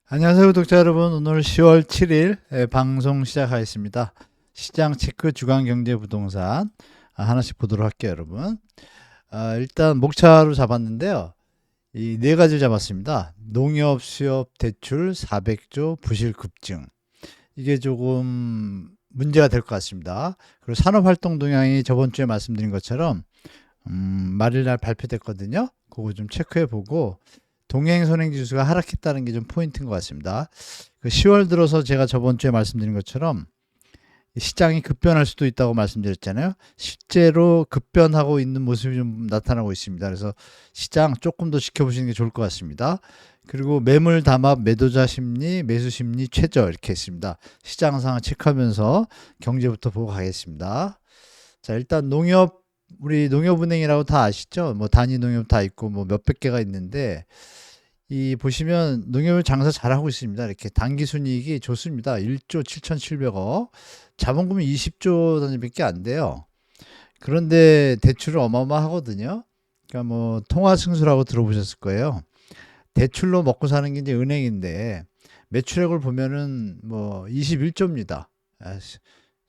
안녕하세요, 구독자 여러분. 오늘 10월 7일 방송 시작하겠습니다. 시장 체크 주간 경제 부동산 하나씩 보도록 할게요, 여러분. 일단 목차로 잡았는데요. 이 네 가지를 잡았습니다. 농협 수협 대출 400조 부실 급증. 이게 조금 문제가 될 것 같습니다. 그리고 산업활동 동향이 저번 주에 말씀드린 것처럼 말일날 발표됐거든요. 그거 좀 체크해 보고 동행선행지수가 하락했다는 게 좀 포인트인 것 같습니다. 10월 들어서 제가 저번 주에 말씀드린 것처럼 시장이 급변할 수도 있다고 말씀드렸잖아요. 실제로 급변하고 있는 모습이 좀 나타나고 있습니다. 그래서 시장 조금 더 지켜보시는 게 좋을 것 같습니다. 그리고 매물 담합, 매도자 심리, 매수 심리 최저 이렇게 했습니다. 시장 상황 체크하면서 경제부터 보고 가겠습니다. 자, 일단 농협, 우리 농협은행이라고 다 아시죠? 뭐 단위 농협 다 있고 뭐 몇백 개가 있는데 이 보시면 농협을 장사 잘하고 있습니다. 이렇게 단기 순이익이 좋습니다. 1조 7,700억. 자본금이 20조 단위밖에 안 돼요. 그런데 대출은 어마어마하거든요. 그러니까 뭐 통화 승수라고 들어보셨을 거예요. 대출로 먹고 사는 게 이제 은행인데 매출액을 보면은 뭐 21조입니다.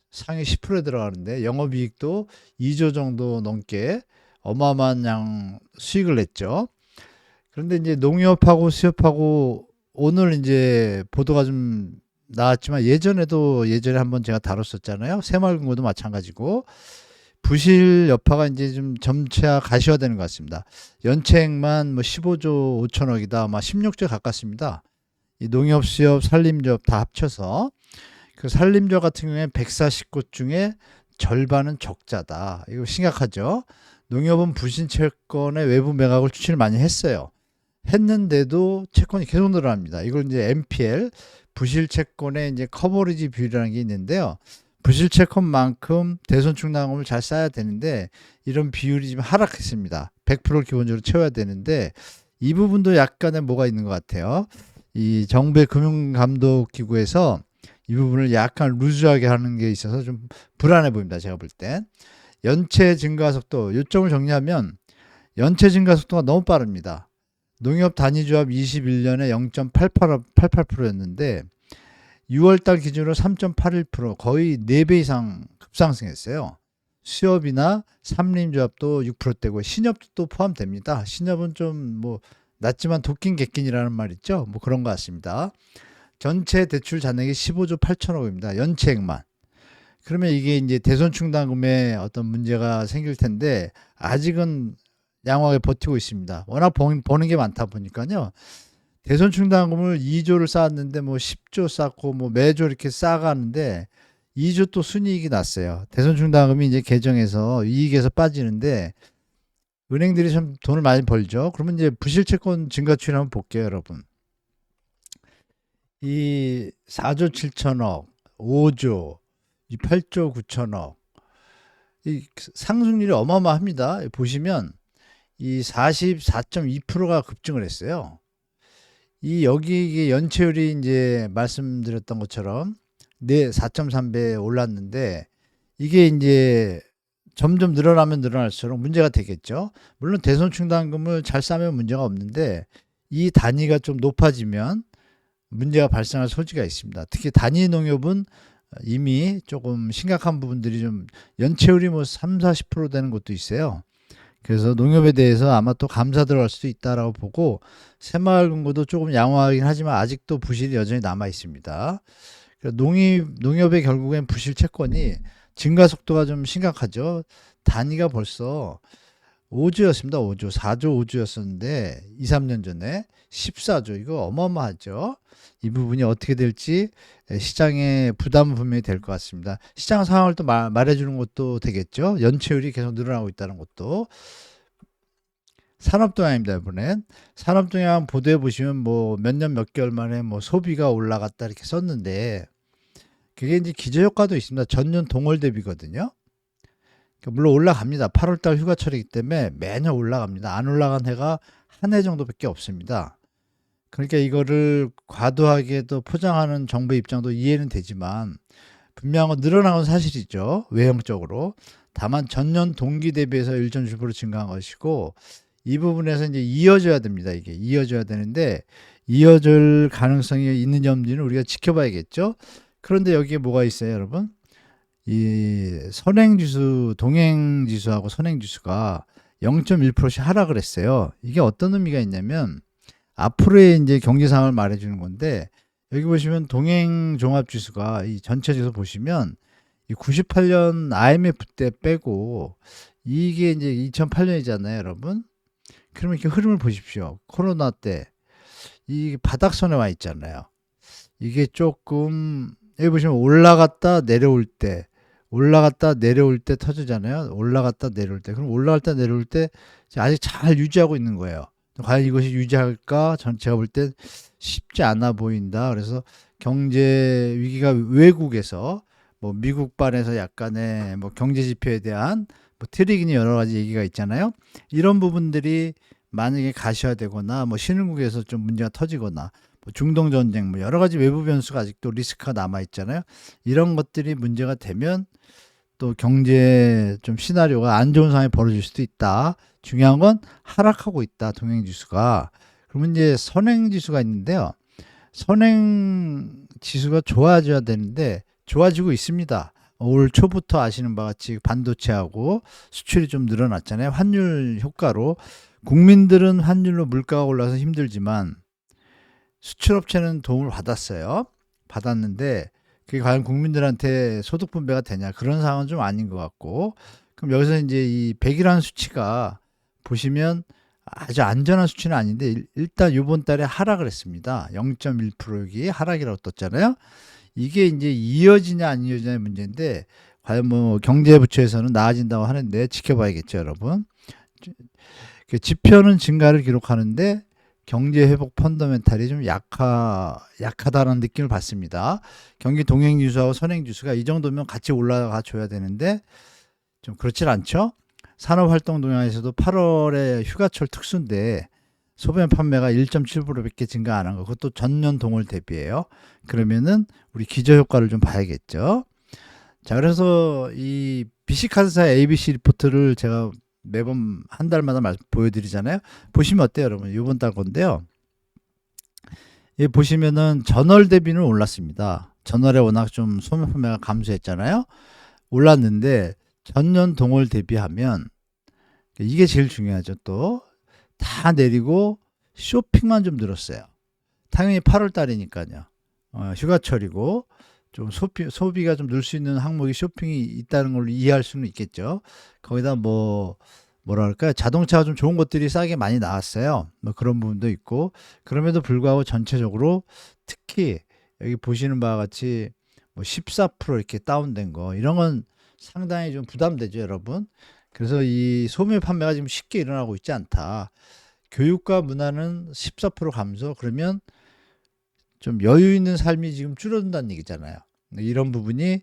상위 10%에 들어가는데 영업이익도 2조 정도 넘게 어마어마한 양 수익을 냈죠. 그런데 이제 농협하고 수협하고 오늘 이제 보도가 좀 나왔지만 예전에 한번 제가 다뤘었잖아요. 새마을금고도 마찬가지고 부실 여파가 이제 좀 점차 가시화되는 것 같습니다. 연체액만 뭐 15조 5천억이다, 아마 16조 가깝습니다. 이 농협, 수협, 산림조합 다 합쳐서 그 산림조 같은 경우에 140곳 중에 절반은 적자다. 이거 심각하죠. 농협은 부신 채권의 외부 매각을 추진을 많이 했어요. 했는데도 채권이 계속 늘어납니다. 이걸 이제 NPL, 부실 채권의 이제 커버리지 비율이라는 게 있는데요. 부실 채권만큼 대손충당금을 잘 쌓아야 되는데 이런 비율이 지금 하락했습니다. 100%를 기본적으로 채워야 되는데 이 부분도 약간의 뭐가 있는 것 같아요. 이 정부의 금융감독기구에서 이 부분을 약간 루즈하게 하는 게 있어서 좀 불안해 보입니다. 제가 볼 땐. 연체 증가 속도, 요점을 정리하면 연체 증가 속도가 너무 빠릅니다. 농협 단위조합 21년에 0.88%였는데 6월달 기준으로 3.81%, 거의 4배 이상 급상승했어요. 수협이나 삼림조합도 6%대고 신협도 또 포함됩니다. 신협은 좀 뭐 낮지만 도끼인 객긴이라는 말 있죠. 뭐 그런 것 같습니다. 전체 대출 잔액이 15조 8천억입니다. 연체액만. 그러면 이게 이제 대손충당금에 어떤 문제가 생길 텐데 아직은 양호하게 버티고 있습니다. 워낙 버는 게 많다 보니까요. 대손충당금을 2조를 쌓았는데 뭐 10조 쌓고 뭐 매조 이렇게 쌓아가는데 2조 또 순이익이 났어요. 대손충당금이 이제 개정해서 이익에서 빠지는데 은행들이 좀 돈을 많이 벌죠. 그러면 이제 부실채권 증가추이 한번 볼게요, 여러분. 이 4조 7천억, 5조, 이 8조 9천억, 이 상승률이 어마어마합니다. 보시면 이 44.2%가 급증을 했어요. 이 여기 이게 연체율이 이제 말씀드렸던 것처럼 4.3배 올랐는데 이게 이제 점점 늘어나면 늘어날수록 문제가 되겠죠. 물론 대손충당금을 잘 싸면 문제가 없는데 이 단위가 좀 높아지면 문제가 발생할 소지가 있습니다. 특히 단위 농협은 이미 조금 심각한 부분들이 좀 연체율이 뭐 3, 40% 되는 것도 있어요. 그래서 농협에 대해서 아마 또 감사 들어갈 수도 있다라고 보고 새마을금고도 조금 양호하긴 하지만 아직도 부실이 여전히 남아 있습니다. 농협의 결국엔 부실 채권이 증가 속도가 좀 심각하죠. 단위가 벌써 5조였습니다. 5조, 4조, 5조였었는데 2, 3년 전에 14조, 이거 어마어마하죠. 이 부분이 어떻게 될지 시장에 부담은 분명히 될 것 같습니다. 시장 상황을 또 말해주는 것도 되겠죠. 연체율이 계속 늘어나고 있다는 것도. 산업동향입니다. 이번엔 산업동향 보도해 보시면 뭐 몇 년 몇 개월 만에 뭐 소비가 올라갔다 이렇게 썼는데 그게 이제 기저효과도 있습니다. 전년 동월 대비거든요. 물론 올라갑니다. 8월달 휴가철이기 때문에 매년 올라갑니다. 안 올라간 해가 한 해 정도밖에 없습니다. 그러니까 이거를 과도하게도 포장하는 정부의 입장도 이해는 되지만 분명한 건 늘어난 건 사실이죠. 외형적으로. 다만 전년 동기 대비해서 1.7% 증가한 것이고 이 부분에서 이제 이어져야 됩니다. 이게 이어져야 되는데 이어질 가능성이 있는 점들은 우리가 지켜봐야겠죠. 그런데 여기에 뭐가 있어요, 여러분? 이 선행지수, 동행지수하고 선행지수가 0.1%씩 하락을 했어요. 이게 어떤 의미가 있냐면 앞으로의 이제 경제 상황을 말해주는 건데, 여기 보시면 동행종합지수가 이 전체 지수 보시면 이 98년 IMF 때 빼고 이게 이제 2008년이잖아요, 여러분. 그러면 이렇게 흐름을 보십시오. 코로나 때 이 바닥선에 와 있잖아요. 이게 조금 여기 보시면 올라갔다 내려올 때, 올라갔다 내려올 때 터지잖아요. 올라갔다 내려올 때. 그럼 올라갔다 내려올 때 아직 잘 유지하고 있는 거예요. 과연 이것이 유지할까? 제가 볼 땐 쉽지 않아 보인다. 그래서 경제 위기가 외국에서 뭐 미국반에서 약간의 뭐 경제 지표에 대한 뭐 트릭이니 여러 가지 얘기가 있잖아요. 이런 부분들이 만약에 가시화되거나 뭐 신흥국에서 좀 문제가 터지거나 뭐 중동 전쟁 뭐 여러 가지 외부 변수가 아직도 리스크가 남아 있잖아요. 이런 것들이 문제가 되면 또 경제 좀 시나리오가 안 좋은 상황이 벌어질 수도 있다. 중요한 건 하락하고 있다. 동행 지수가. 그러면 이제 선행 지수가 있는데요. 선행 지수가 좋아져야 되는데 좋아지고 있습니다. 올 초부터 아시는 바와 같이 반도체하고 수출이 좀 늘어났잖아요. 환율 효과로 국민들은 환율로 물가가 올라서 힘들지만 수출업체는 도움을 받았어요. 받았는데 그게 과연 국민들한테 소득 분배가 되냐, 그런 상황은 좀 아닌 것 같고. 그럼 여기서 이제 이 100이라는 수치가 보시면 아주 안전한 수치는 아닌데 일단 이번 달에 하락을 했습니다. 0.1%기 하락이라고 떴잖아요. 이게 이제 이어지냐 안 이어지냐의 문제인데 과연 뭐 경제부처에서는 나아진다고 하는데 지켜봐야겠죠, 여러분. 지표는 증가를 기록하는데 경제 회복 펀더멘탈이 좀 약하다는 느낌을 받습니다. 경기 동행 지수하고 선행 지수가 이 정도면 같이 올라가 줘야 되는데 좀 그렇질 않죠. 산업 활동 동향에서도 8월에 휴가철 특수인데 소비자 판매가 1.7%밖에 증가 안 한 거, 그것도 전년 동월 대비예요. 그러면은 우리 기저 효과를 좀 봐야겠죠. 자, 그래서 이 BC카드사 ABC 리포트를 제가 매번 한 달마다 보여드리잖아요. 보시면 어때요, 여러분? 이번 달 건데요. 이 보시면은 전월 대비는 올랐습니다. 전월에 워낙 좀 소매 판매가 감소했잖아요. 올랐는데 전년 동월 대비하면 이게 제일 중요하죠. 또 다 내리고 쇼핑만 좀 늘었어요. 당연히 8월 달이니까요. 휴가철이고 좀 소비가 좀 늘 수 있는 항목이 쇼핑이 있다는 걸로 이해할 수는 있겠죠. 거기다 뭐랄까요, 자동차가 좀 좋은 것들이 싸게 많이 나왔어요. 뭐 그런 부분도 있고. 그럼에도 불구하고 전체적으로 특히 여기 보시는 바와 같이 뭐 14% 이렇게 다운된 거, 이런 건 상당히 좀 부담되죠, 여러분. 그래서 이 소매 판매가 지금 쉽게 일어나고 있지 않다. 교육과 문화는 14% 감소, 그러면 좀 여유 있는 삶이 지금 줄어든다는 얘기잖아요. 이런 부분이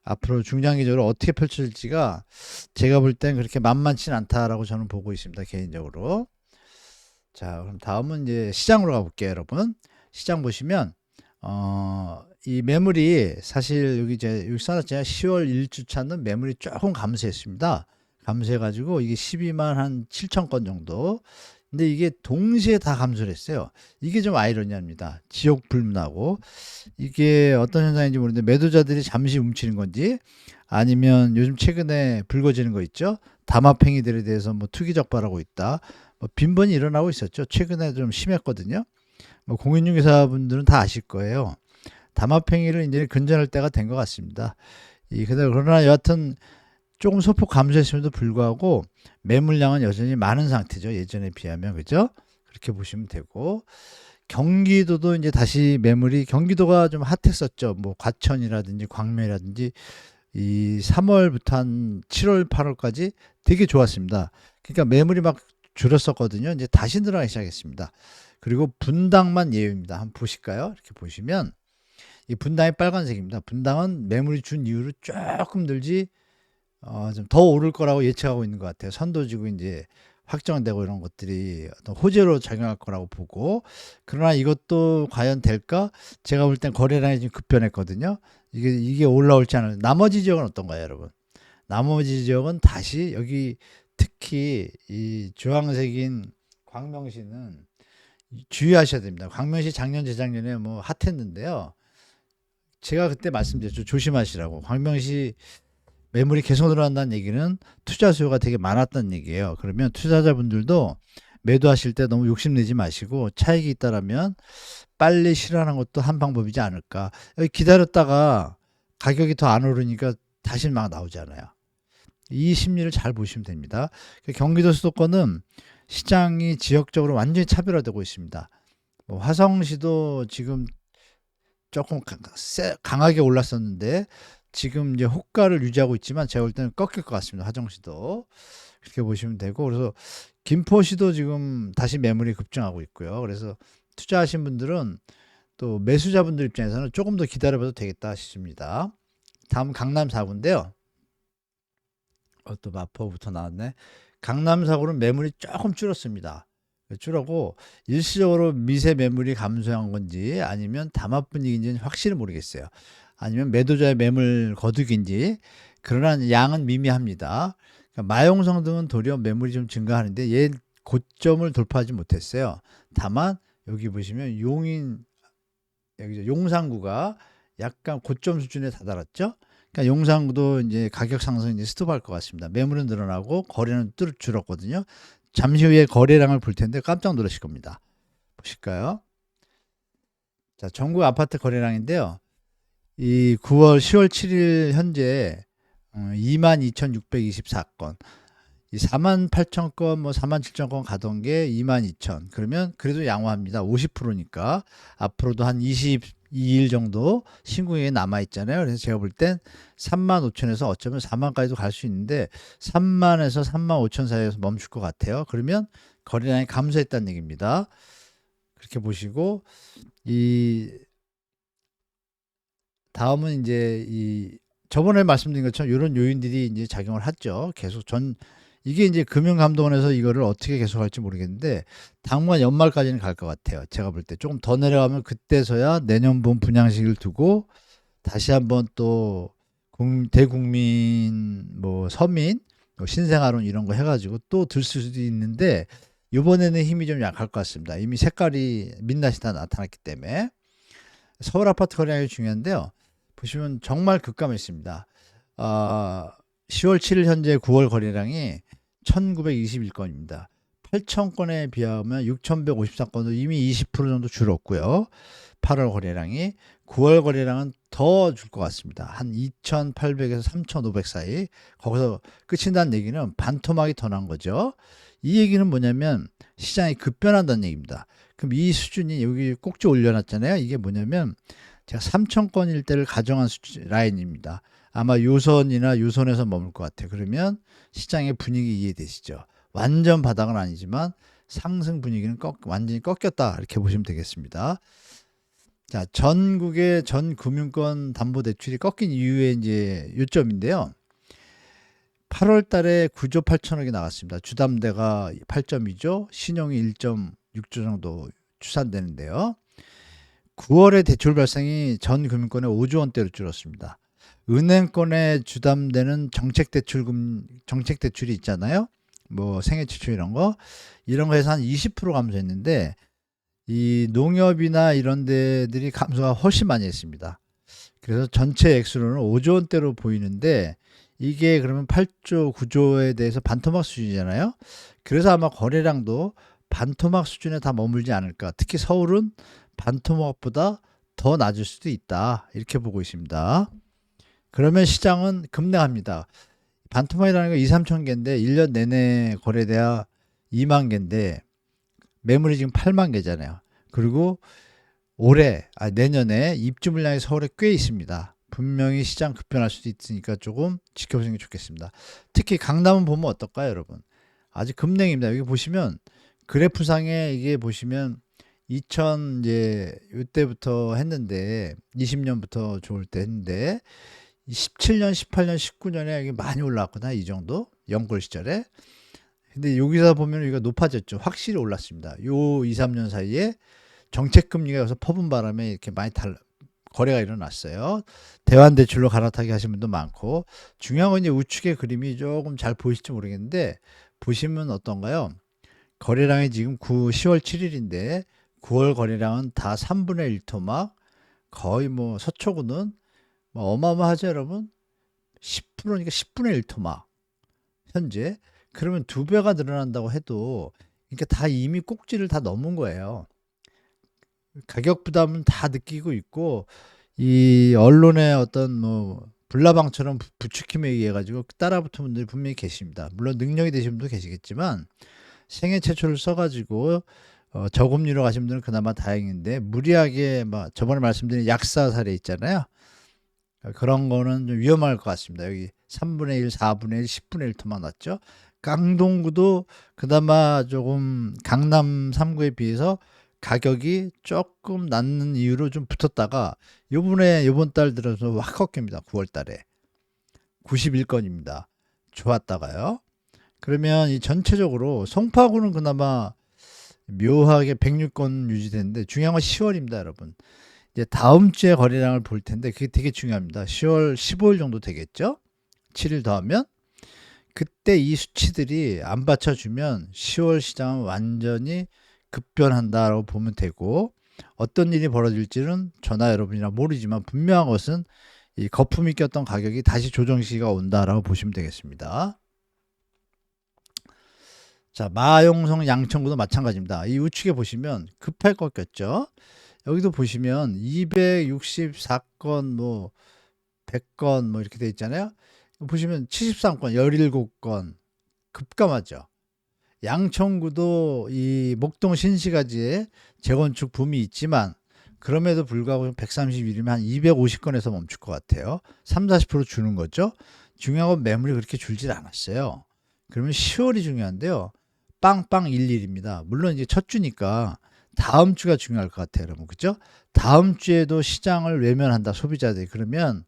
앞으로 중장기적으로 어떻게 펼쳐질지가 제가 볼 땐 그렇게 만만치는 않다라고 저는 보고 있습니다, 개인적으로. 자, 그럼 다음은 이제 시장으로 가볼게요, 여러분. 시장 보시면 이 매물이 사실 여기 써놨잖아요. 10월 1주차는 매물이 조금 감소했습니다. 감소해가지고 이게 12만 한 7천 건 정도. 근데 이게 동시에 다 감소를 했어요. 이게 좀 아이러니합니다. 지역 불문하고. 이게 어떤 현상인지 모르는데 매도자들이 잠시 움츠린 건지, 아니면 요즘 최근에 불거지는 거 있죠. 담합행위들에 대해서 뭐 투기 적발하고 있다. 뭐 빈번히 일어나고 있었죠. 최근에 좀 심했거든요. 뭐 공인중개사분들은 다 아실 거예요. 담합행위를 이제 근절할 때가 된 것 같습니다. 그러나 여하튼 조금 소폭 감소했음에도 불구하고 매물량은 여전히 많은 상태죠. 예전에 비하면. 그죠? 그렇게 보시면 되고, 경기도도 이제 다시 매물이, 경기도가 좀 핫했었죠. 뭐 과천이라든지 광명이라든지 이 3월부터 한 7월, 8월까지 되게 좋았습니다. 그러니까 매물이 막 줄었었거든요. 이제 다시 늘어나기 시작했습니다. 그리고 분당만 예외입니다. 한번 보실까요? 이렇게 보시면 이 분당이 빨간색입니다. 분당은 매물이 준 이후로 조금 늘지 좀 더 오를 거라고 예측하고 있는 것 같아요. 선도지구 이제 확정되고 이런 것들이 어떤 호재로 작용할 거라고 보고. 그러나 이것도 과연 될까? 제가 볼 땐 거래량이 지금 급변했거든요. 이게 올라올지 않을. 나머지 지역은 어떤가요, 여러분? 나머지 지역은 다시 여기 특히 이 주황색인 광명시는 주의하셔야 됩니다. 광명시 작년 재작년에 뭐 핫했는데요. 제가 그때 말씀드렸죠. 조심하시라고. 광명시 매물이 계속 늘어난다는 얘기는 투자 수요가 되게 많았다는 얘기예요. 그러면 투자자분들도 매도하실 때 너무 욕심내지 마시고 차익이 있다라면 빨리 실현하는 것도 한 방법이지 않을까. 여기 기다렸다가 가격이 더 안 오르니까 다시 막 나오잖아요. 이 심리를 잘 보시면 됩니다. 경기도 수도권은 시장이 지역적으로 완전히 차별화되고 있습니다. 뭐 화성시도 지금 조금 강하게 올랐었는데 지금 이제 호가를 유지하고 있지만 제가 볼 때는 꺾일 것 같습니다. 화정시도 그렇게 보시면 되고, 그래서 김포시도 지금 다시 매물이 급증하고 있고요. 그래서 투자하신 분들은 또 매수자분들 입장에서는 조금 더 기다려봐도 되겠다 싶습니다. 다음 강남 4구인데요. 또 마포부터 나왔네. 강남 4구는 매물이 조금 줄었습니다. 줄었고 일시적으로 미세 매물이 감소한 건지 아니면 담합 분위기인지는 확실히 모르겠어요. 아니면 매도자의 매물 거두기인지, 그러나 양은 미미합니다. 그러니까 마용성 등은 도리어 매물이 좀 증가하는데 얘 고점을 돌파하지 못했어요. 다만 여기 보시면 여기 용산구가 약간 고점 수준에 다다랐죠. 그러니까 용산구도 이제 가격 상승이 이제 스톱할 것 같습니다. 매물은 늘어나고 거래는 뚜렷 줄었거든요. 잠시 후에 거래량을 볼 텐데 깜짝 놀라실 겁니다. 보실까요? 자, 전국 아파트 거래량인데요. 이 9월 10월 7일 현재 22,624건, 이 48,000건, 뭐 47,000건 가던 게 22,000. 그러면 그래도 양호합니다. 50%니까 앞으로도 한 22일 정도 신고액이 남아 있잖아요. 그래서 제가 볼 땐 35,000에서 어쩌면 4만까지도 갈 수 있는데 3만에서 35,000 사이에서 멈출 것 같아요. 그러면 거래량이 감소했다는 얘기입니다. 그렇게 보시고, 이 다음은 이제 이 저번에 말씀드린 것처럼 이런 요인들이 이제 작용을 하죠. 계속 이게 이제 금융감독원에서 이거를 어떻게 계속할지 모르겠는데 당분간 연말까지는 갈 것 같아요. 제가 볼 때 조금 더 내려가면 그때서야 내년 봄 분양식을 두고 다시 한번 또 대국민 뭐 서민 뭐 신생아론 이런 거 해가지고 또 들 수도 있는데 이번에는 힘이 좀 약할 것 같습니다. 이미 색깔이 민낯이 다 나타났기 때문에. 서울 아파트 거래량이 중요한데요. 보시면 정말 급감했습니다. 10월 7일 현재 9월 거래량이 1921건입니다. 8,000건에 비하면 6,154건도 이미 20% 정도 줄었고요. 8월 거래량이, 9월 거래량은 더 줄 것 같습니다. 한 2,800에서 3,500 사이. 거기서 끝인다는 얘기는 반토막이 더 난 거죠. 이 얘기는 뭐냐면 시장이 급변한다는 얘기입니다. 그럼 이 수준이 여기 꼭지 올려놨잖아요. 이게 뭐냐면 제가 3,000건일 때를 가정한 라인입니다. 아마 요선이나 요선에서 머물 것 같아요. 그러면 시장의 분위기 이해되시죠? 완전 바닥은 아니지만 상승 분위기는 완전히 꺾였다, 이렇게 보시면 되겠습니다. 자, 전국의 전 금융권 담보 대출이 꺾인 이유의 이제 요점인데요. 8월 달에 9조 8천억이 나갔습니다. 주담대가 8.2조, 신용이 1.6조 정도 추산되는데요. 9월에 대출 발생이 전 금융권에 5조 원대로 줄었습니다. 은행권에 주담대는 정책 대출이 있잖아요. 뭐 생애지출 이런 거 해서 한 20% 감소했는데 이 농협이나 이런 데들이 감소가 훨씬 많이 했습니다. 그래서 전체 액수로는 5조 원대로 보이는데 이게 그러면 8조, 9조에 대해서 반토막 수준이잖아요. 그래서 아마 거래량도 반토막 수준에 다 머물지 않을까. 특히 서울은 반토막보다 더 낮을 수도 있다, 이렇게 보고 있습니다. 그러면 시장은 급락합니다. 반토막이라는 거 2, 3천 개인데 1년 내내 거래돼야 2만 개인데 매물이 지금 8만 개잖아요. 그리고 내년에 입주 물량이 서울에 꽤 있습니다. 분명히 시장 급변할 수도 있으니까 조금 지켜보시는 게 좋겠습니다. 특히 강남은 보면 어떨까요, 여러분? 아주 급냉입니다. 여기 보시면 그래프상에 이게 보시면 2000 이제 이때부터 했는데 20년부터 좋을 때 했는데 17년, 18년, 19년에 이게 많이 올라왔거든요. 이 정도 영골 시절에. 근데 여기서 보면 이거 높아졌죠. 확실히 올랐습니다. 요 2, 3년 사이에 정책 금리가 여기서 퍼분 바람에 이렇게 많이 거래가 일어났어요. 대환대출로 갈아타기 하신 분도 많고, 중요한 건 이제 우측의 그림이 조금 잘 보이실지 모르겠는데 보시면 어떤가요? 거래량이 지금 10월 7일인데 9월 거래량은 다 3분의 1 토막, 거의 뭐 서초구는 뭐 어마어마하죠, 여러분. 10%니까 10분의 1 토막. 현재. 그러면 2배가 늘어난다고 해도 그러니까 다 이미 꼭지를 다 넘은 거예요. 가격 부담은 다 느끼고 있고, 이 언론의 어떤 뭐 불나방처럼 부추김에 의해 가지고 따라붙은 분들이 분명히 계십니다. 물론 능력이 되신 분도 계시겠지만 생애 최초를 써가지고 저금리로 가신 분들은 그나마 다행인데, 무리하게 막 저번에 말씀드린 약사 사례 있잖아요. 그런 거는 좀 위험할 것 같습니다. 여기 3분의 1, 4분의 1, 10분의 1 토막 났죠. 깡동구도 그나마 조금 강남 3구에 비해서 가격이 조금 낮는 이유로 좀 붙었다가 이번 달 들어서 확 꺾입니다. 9월 달에 91건입니다. 좋았다가요. 그러면 이 전체적으로 송파구는 그나마 묘하게 106건 유지되는데, 중요한 건 10월입니다, 여러분. 이제 다음 주에 거래량을 볼 텐데 그게 되게 중요합니다. 10월 15일 정도 되겠죠? 7일 더하면 그때 이 수치들이 안 받쳐주면 10월 시장은 완전히 급변한다라고 보면 되고, 어떤 일이 벌어질지는 저나 여러분이나 모르지만 분명한 것은 이 거품이 꼈던 가격이 다시 조정 시기가 온다라고 보시면 되겠습니다. 자, 마용성 양천구도 마찬가지입니다. 이 우측에 보시면 급할 꺾였죠. 여기도 보시면 264건, 뭐 100건 뭐 이렇게 돼 있잖아요. 보시면 73건, 17건 급감하죠. 양천구도 이 목동 신시가지에 재건축 붐이 있지만 그럼에도 불구하고 131이면 한 250건에서 멈출 것 같아요. 30-40% 주는 거죠. 중요한 건 매물이 그렇게 줄질 않았어요. 그러면 10월이 중요한데요. 빵빵 11입니다. 물론 이제 첫 주니까 다음 주가 중요할 것 같아요, 여러분. 그죠? 다음 주에도 시장을 외면한다, 소비자들이. 그러면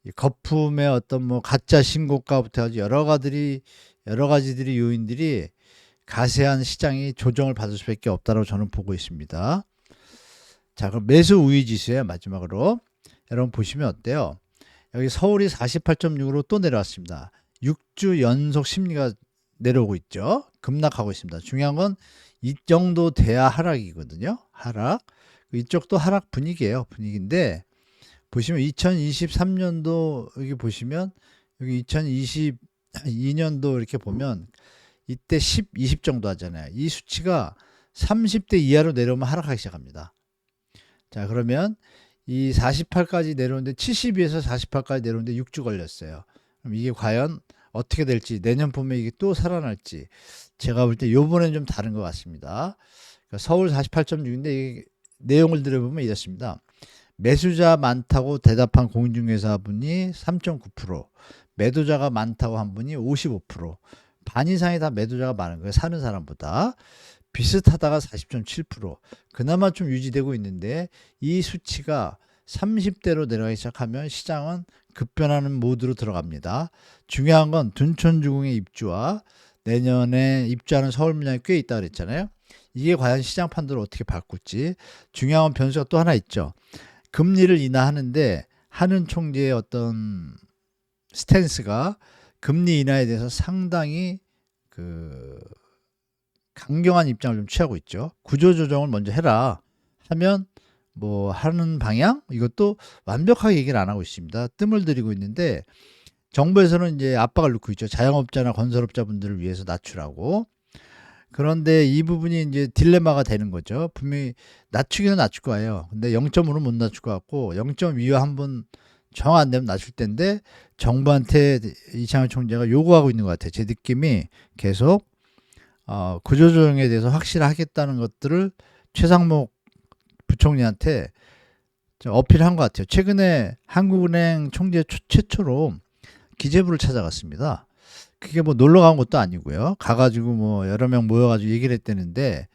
이 거품의 어떤 뭐 가짜 신고가부터 해서 여러 가지들이 요인들이 가세한 시장이 조정을 받을 수밖에 없다고 저는 보고 있습니다. 자, 그럼 매수 우위 지수에 마지막으로 여러분 보시면 어때요? 여기 서울이 48.6으로 또 내려왔습니다. 6주 연속 심리가 내려오고 있죠. 급락하고 있습니다. 중요한 건 이 정도 돼야 하락이거든요. 하락. 이쪽도 하락 분위기예요. 분위기인데 보시면 2023년도 여기 보시면 여기 2022년도 이렇게 보면 이때 10, 20 정도 하잖아요. 이 수치가 30대 이하로 내려오면 하락하기 시작합니다. 자, 그러면 이 48까지 내려오는데 72에서 48까지 내려오는데 6주 걸렸어요. 그럼 이게 과연 어떻게 될지, 내년 봄에 이게 또 살아날지, 제가 볼 때 요번엔 좀 다른 것 같습니다. 그러니까 서울 48.6인데 내용을 들어보면 이렇습니다. 매수자 많다고 대답한 공인중개사분이 3.9%, 매도자가 많다고 한 분이 55%, 반 이상이 다 매도자가 많은 거예요. 사는 사람보다. 비슷하다가 40.7%, 그나마 좀 유지되고 있는데 이 수치가 30대로 내려가기 시작하면 시장은 급변하는 모드로 들어갑니다. 중요한 건 둔촌주공의 입주와 내년에 입주하는 서울 물량이 꽤 있다고 그랬잖아요. 이게 과연 시장 판도를 어떻게 바꿀지. 중요한 변수가 또 하나 있죠. 금리를 인하하는데 하는 총재의 어떤 스탠스가 금리 인하에 대해서 상당히 강경한 입장을 좀 취하고 있죠. 구조조정을 먼저 해라 하면 뭐 하는 방향, 이것도 완벽하게 얘기를 안 하고 있습니다. 뜸을 들이고 있는데 정부에서는 이제 압박을 넣고 있죠. 자영업자나 건설업자분들을 위해서 낮추라고. 그런데 이 부분이 이제 딜레마가 되는 거죠. 분명히 낮추기는 낮출 거예요. 근데 0.5는 못 낮출 것 같고 0.2와 한번 정 안 되면 낮출 텐데 정부한테 이창호 총재가 요구하고 있는 것 같아요. 제 느낌이 계속 구조조정에 대해서 확실하겠다는 것들을 최상목 부총리한테 어필한 것 같아요. 최근에 한국은행 총재 최초로 기재부를 찾아갔습니다. 그게 뭐 놀러 간 것도 아니고요. 가가지고 뭐 여러 명 모여가지고 얘기를 했다는데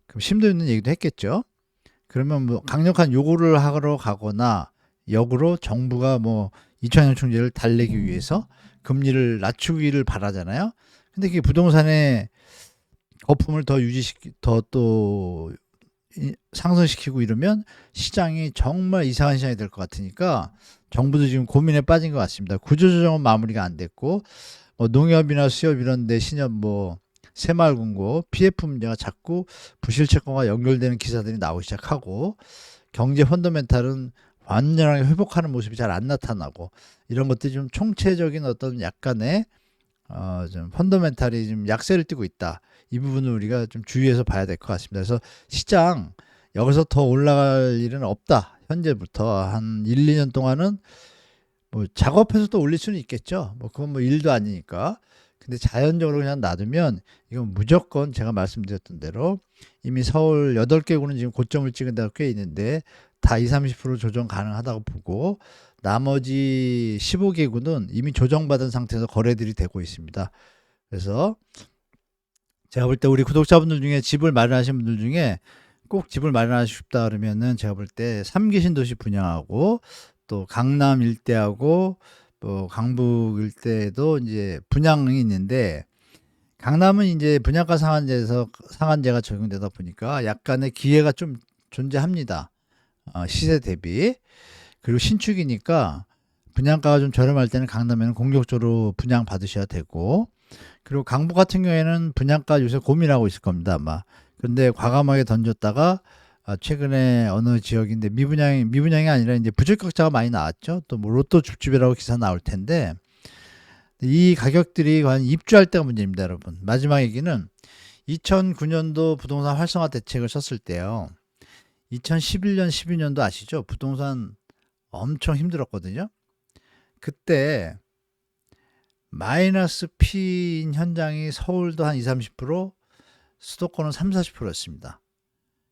그럼 심도 있는 얘기도 했겠죠. 그러면 뭐 강력한 요구를 하러 가거나 역으로 정부가 뭐 이창용 총재를 달래기 위해서 금리를 낮추기를 바라잖아요. 근데 그게 부동산에 거품을 더 또 상승시키고 이러면 시장이 정말 이상한 시장이 될 것 같으니까 정부도 지금 고민에 빠진 것 같습니다. 구조조정은 마무리가 안 됐고 농협이나 수협 이런 데 신협 뭐 새마을금고 PF 문제가 자꾸 부실채권과 연결되는 기사들이 나오기 시작하고 경제 펀더멘탈은 완전하게 회복하는 모습이 잘 안 나타나고 이런 것들이 좀 총체적인 어떤 약간의 좀 펀더멘탈이 좀 약세를 띠고 있다. 이 부분을 우리가 좀 주의해서 봐야 될 것 같습니다. 그래서 시장 여기서 더 올라갈 일은 없다. 현재부터 한 1, 2년 동안은 뭐 작업해서 또 올릴 수는 있겠죠. 뭐 그건 뭐 일도 아니니까. 근데 자연적으로 그냥 놔두면 이건 무조건 제가 말씀드렸던 대로 이미 서울 8개구는 지금 고점을 찍은 데가 꽤 있는데 다 20, 30% 조정 가능하다고 보고 나머지 15개구는 이미 조정받은 상태에서 거래들이 되고 있습니다. 그래서 제가 볼 때 우리 구독자분들 중에 집을 마련하신 분들 중에 꼭 집을 마련하고 싶다 그러면은 제가 볼 때 3기 신도시 분양하고 또 강남 일대하고 또 강북 일대도 이제 분양이 있는데 강남은 이제 분양가 상한제가 적용되다 보니까 약간의 기회가 좀 존재합니다. 시세 대비. 그리고 신축이니까 분양가가 좀 저렴할 때는 강남에는 공격적으로 분양 받으셔야 되고 그리고 강북 같은 경우에는 분양가 요새 고민하고 있을 겁니다 아마. 근데 과감하게 던졌다가 최근에 어느 지역인데 미분양이 아니라 이제 부적격자가 많이 나왔죠. 또 뭐 로또 줍줍이라고 기사 나올 텐데 이 가격들이 과연 입주할 때가 문제입니다, 여러분. 마지막 얘기는 2009년도 부동산 활성화 대책을 썼을 때요. 2011년, 12년도 아시죠? 부동산 엄청 힘들었거든요. 그때 마이너스 P인 현장이 서울도 한 20, 30%, 수도권은 3, 40%였습니다.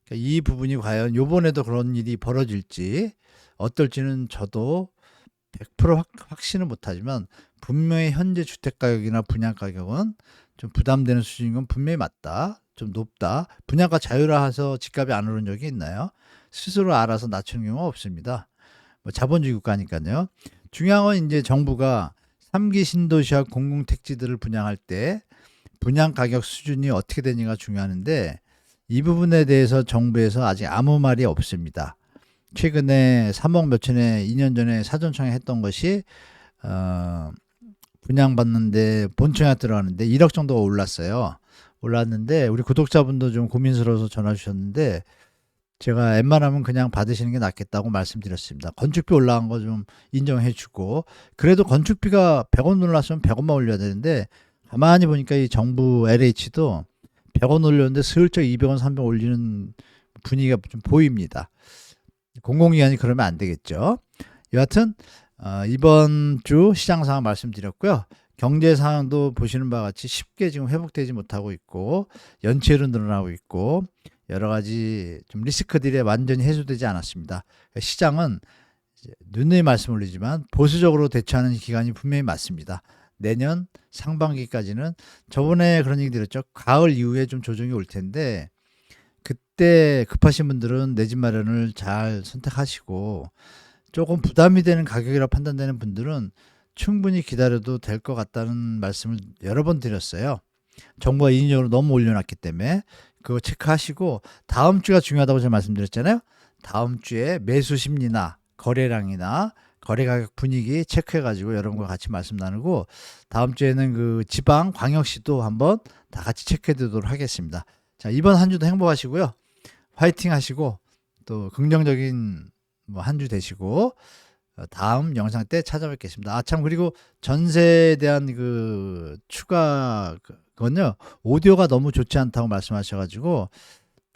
그러니까 이 부분이 과연 요번에도 그런 일이 벌어질지 어떨지는 저도 100% 확신은 못하지만 분명히 현재 주택가격이나 분양가격은 좀 부담되는 수준인 건 분명히 맞다. 좀 높다. 분양가 자율화해서 집값이 안 오른 적이 있나요? 스스로 알아서 낮추는 경우가 없습니다. 뭐 자본주의 국가니까요. 중요한 건 이제 정부가 3기 신도시와 공공택지들을 분양할 때 분양가격 수준이 어떻게 되는지가 중요한데 이 부분에 대해서 정부에서 아직 아무 말이 없습니다. 최근에 3억 몇천에 2년 전에 사전청에 했던 것이 분양받는데 본청에 들어가는데 1억 정도가 올랐어요. 올랐는데 우리 구독자분도 좀 고민스러워서 전화 주셨는데 제가 웬만하면 그냥 받으시는 게 낫겠다고 말씀드렸습니다. 건축비 올라간 거 좀 인정해 주고 그래도 건축비가 100원 올랐으면 100원만 올려야 되는데 가만히 보니까 이 정부 LH도 100원 올렸는데 슬쩍 200원, 300원 올리는 분위기가 좀 보입니다. 공공기관이 그러면 안 되겠죠. 여하튼 이번 주 시장 상황 말씀드렸고요. 경제 상황도 보시는 바와 같이 쉽게 지금 회복되지 못하고 있고 연체율은 늘어나고 있고 여러 가지 좀 리스크들이 완전히 해소되지 않았습니다. 시장은 누누이 말씀 올리지만 보수적으로 대처하는 기간이 분명히 맞습니다. 내년 상반기까지는 저번에 그런 얘기 드렸죠. 가을 이후에 좀 조정이 올 텐데 그때 급하신 분들은 내 집 마련을 잘 선택하시고 조금 부담이 되는 가격이라 판단되는 분들은 충분히 기다려도 될 것 같다는 말씀을 여러 번 드렸어요. 정부가 인위적으로 너무 올려놨기 때문에 그거 체크하시고 다음 주가 중요하다고 제가 말씀드렸잖아요. 다음 주에 매수 심리나 거래량이나 거래 가격 분위기 체크해가지고 여러분과 같이 말씀 나누고 다음 주에는 그 지방 광역시도 한번 다 같이 체크해 두도록 하겠습니다. 자, 이번 한 주도 행복하시고요. 화이팅 하시고 또 긍정적인 뭐 한 주 되시고 다음 영상 때 찾아뵙겠습니다. 참 그리고 전세에 대한 그 추가 건요 오디오가 너무 좋지 않다고 말씀하셔가지고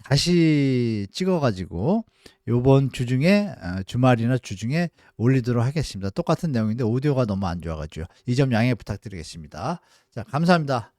다시 찍어가지고 요번 주 중에 주말이나 주중에 올리도록 하겠습니다. 똑같은 내용인데 오디오가 너무 안 좋아가지고 이 점 양해 부탁드리겠습니다. 자, 감사합니다.